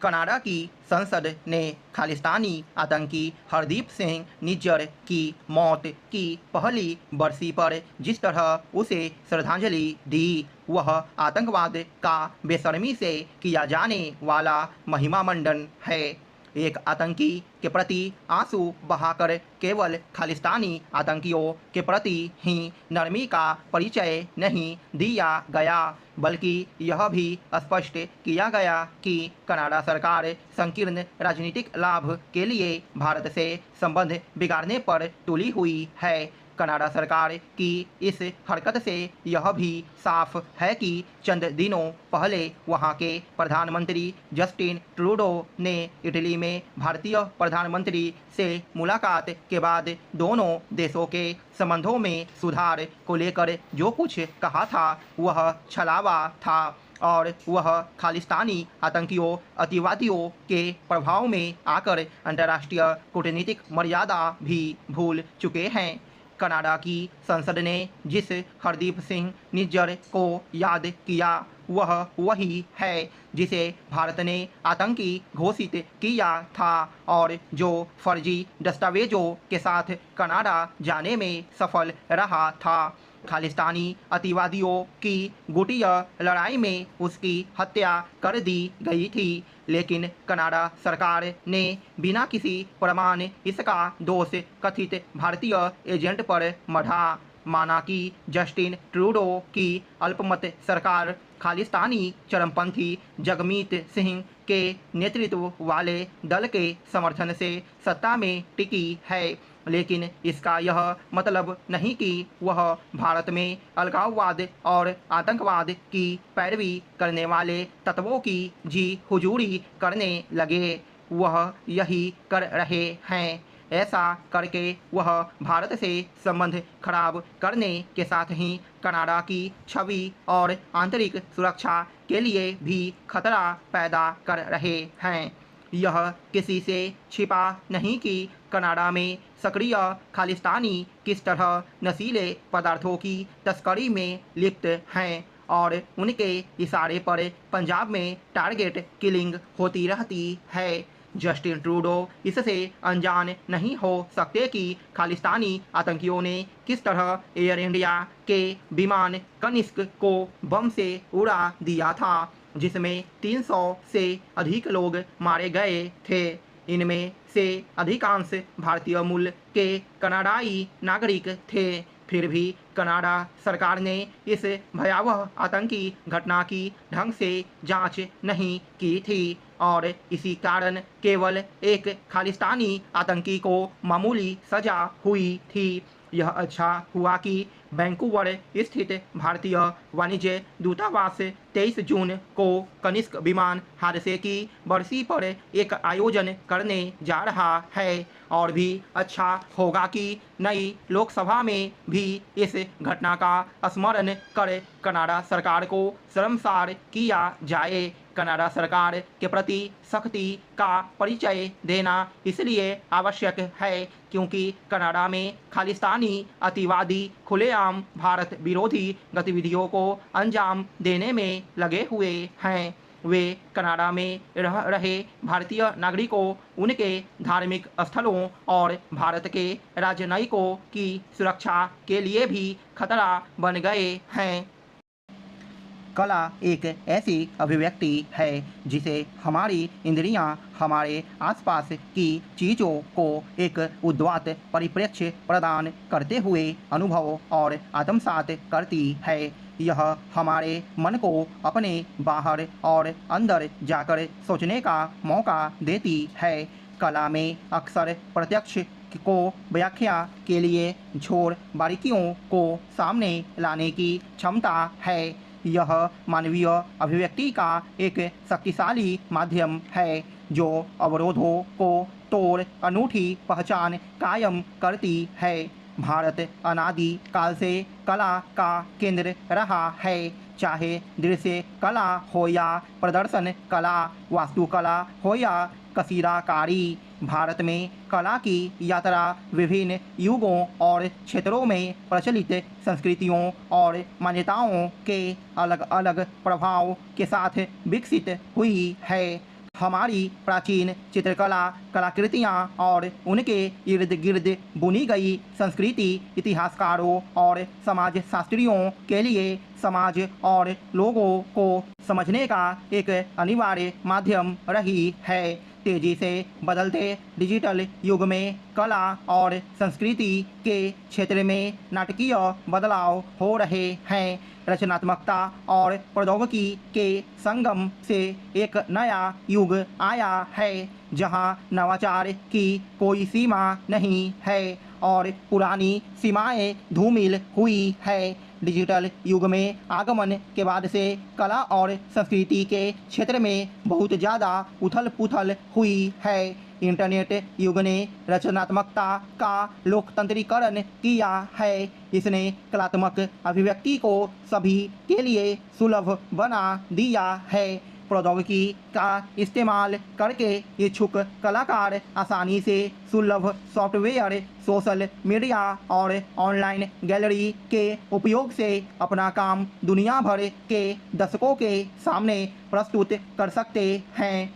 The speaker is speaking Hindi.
कनाडा की संसद ने खालिस्तानी आतंकी हरदीप सिंह निज्जर की मौत की पहली बरसी पर जिस तरह उसे श्रद्धांजलि दी, वह आतंकवाद का बेशर्मी से किया जाने वाला महिमामंडन है। एक आतंकी के प्रति आंसू बहाकर केवल खालिस्तानी आतंकियों के प्रति ही नरमी का परिचय नहीं दिया गया, बल्कि यह भी स्पष्ट किया गया कि कनाडा सरकार संकीर्ण राजनीतिक लाभ के लिए भारत से संबंध बिगाड़ने पर तुली हुई है। कनाडा सरकार की इस हरकत से यह भी साफ है कि चंद दिनों पहले वहां के प्रधानमंत्री जस्टिन ट्रूडो ने इटली में भारतीय प्रधानमंत्री से मुलाकात के बाद दोनों देशों के संबंधों में सुधार को लेकर जो कुछ कहा था वह छलावा था और वह खालिस्तानी आतंकियों अतिवादियों के प्रभाव में आकर अंतर्राष्ट्रीय कूटनीतिक मर्यादा भी भूल चुके हैं। कनाडा की संसद ने जिस हरदीप सिंह निज्जर को याद किया वह वही है जिसे भारत ने आतंकी घोषित किया था और जो फर्जी दस्तावेजों के साथ कनाडा जाने में सफल रहा था। खालिस्तानी अतिवादियों की गुटिया लड़ाई में उसकी हत्या कर दी गई थी, लेकिन कनाडा सरकार ने बिना किसी प्रमाण इसका दोष कथित भारतीय एजेंट पर मढ़ा। माना कि जस्टिन ट्रूडो की अल्पमत सरकार खालिस्तानी चरमपंथी जगमीत सिंह के नेतृत्व वाले दल के समर्थन से सत्ता में टिकी है, लेकिन इसका यह मतलब नहीं कि वह भारत में अलगाववाद और आतंकवाद की पैरवी करने वाले तत्वों की जी हुजूरी करने लगे। वह यही कर रहे हैं। ऐसा करके वह भारत से संबंध खराब करने के साथ ही कनाडा की छवि और आंतरिक सुरक्षा के लिए भी खतरा पैदा कर रहे हैं। यह किसी से छिपा नहीं कि कनाडा में सक्रिय खालिस्तानी किस तरह नशीले पदार्थों की तस्करी में लिप्त हैं और उनके इशारे पर पंजाब में टारगेट किलिंग होती रहती है। जस्टिन ट्रूडो इससे अनजान नहीं हो सकते कि खालिस्तानी आतंकियों ने किस तरह एयर इंडिया के विमान कनिष्क को बम से उड़ा दिया था, जिसमें 300 से अधिक लोग मारे गए थे। इनमें से अधिकांश भारतीय मूल के कनाडाई नागरिक थे। फिर भी कनाडा सरकार ने इस भयावह आतंकी घटना की ढंग से जांच नहीं की थी और इसी कारण केवल एक खालिस्तानी आतंकी को मामूली सजा हुई थी। यह अच्छा हुआ कि वैंकूवर स्थित भारतीय वाणिज्य दूतावास 23 जून को कनिष्क विमान हादसे की बरसी पर एक आयोजन करने जा रहा है और भी अच्छा होगा कि नई लोकसभा में भी इस घटना का स्मरण कर कनाडा सरकार को शर्मसार किया जाए। कनाडा सरकार के प्रति सख्ती का परिचय देना इसलिए आवश्यक है क्योंकि कनाडा में खालिस्तानी अतिवादी खुलेआम भारत विरोधी गतिविधियों को अंजाम देने में लगे हुए हैं। वे कनाडा में रह रहे भारतीय नागरिकों, उनके धार्मिक स्थलों और भारत के राजनयिकों की सुरक्षा के लिए भी खतरा बन गए हैं। कला एक ऐसी अभिव्यक्ति है जिसे हमारी इंद्रियां हमारे आसपास की चीज़ों को एक उद्वात परिप्रेक्ष्य प्रदान करते हुए अनुभव और आत्मसात करती है। यह हमारे मन को अपने बाहर और अंदर जाकर सोचने का मौका देती है। कला में अक्सर प्रत्यक्ष को व्याख्या के लिए छोर बारीकियों को सामने लाने की क्षमता है। यह मानवीय अभिव्यक्ति का एक शक्तिशाली माध्यम है जो अवरोधों को तोड़ अनूठी पहचान कायम करती है। भारत अनादि काल से कला का केंद्र रहा है, चाहे दृश्य कला हो या प्रदर्शन कला, वास्तुकला हो या कसीदाकारी। भारत में कला की यात्रा विभिन्न युगों और क्षेत्रों में प्रचलित संस्कृतियों और मान्यताओं के अलग अलग प्रभाव के साथ विकसित हुई है। हमारी प्राचीन चित्रकला कलाकृतियाँ और उनके इर्द गिर्द बुनी गई संस्कृति इतिहासकारों और समाजशास्त्रियों के लिए समाज और लोगों को समझने का एक अनिवार्य माध्यम रही है। तेजी से बदलते डिजिटल युग में कला और संस्कृति के क्षेत्र में नाटकीय बदलाव हो रहे हैं। रचनात्मकता और प्रौद्योगिकी के संगम से एक नया युग आया है जहां नवाचार की कोई सीमा नहीं है और पुरानी सीमाएं धूमिल हुई है। डिजिटल युग में आगमन के बाद से कला और संस्कृति के क्षेत्र में बहुत ज़्यादा उथल पुथल हुई है। इंटरनेट युग ने रचनात्मकता का लोकतंत्रीकरण किया है। इसने कलात्मक अभिव्यक्ति को सभी के लिए सुलभ बना दिया है। प्रौद्योगिकी का इस्तेमाल करके इच्छुक कलाकार आसानी से सुलभ सॉफ्टवेयर, सोशल मीडिया और ऑनलाइन गैलरी के उपयोग से अपना काम दुनिया भर के दर्शकों के सामने प्रस्तुत कर सकते हैं।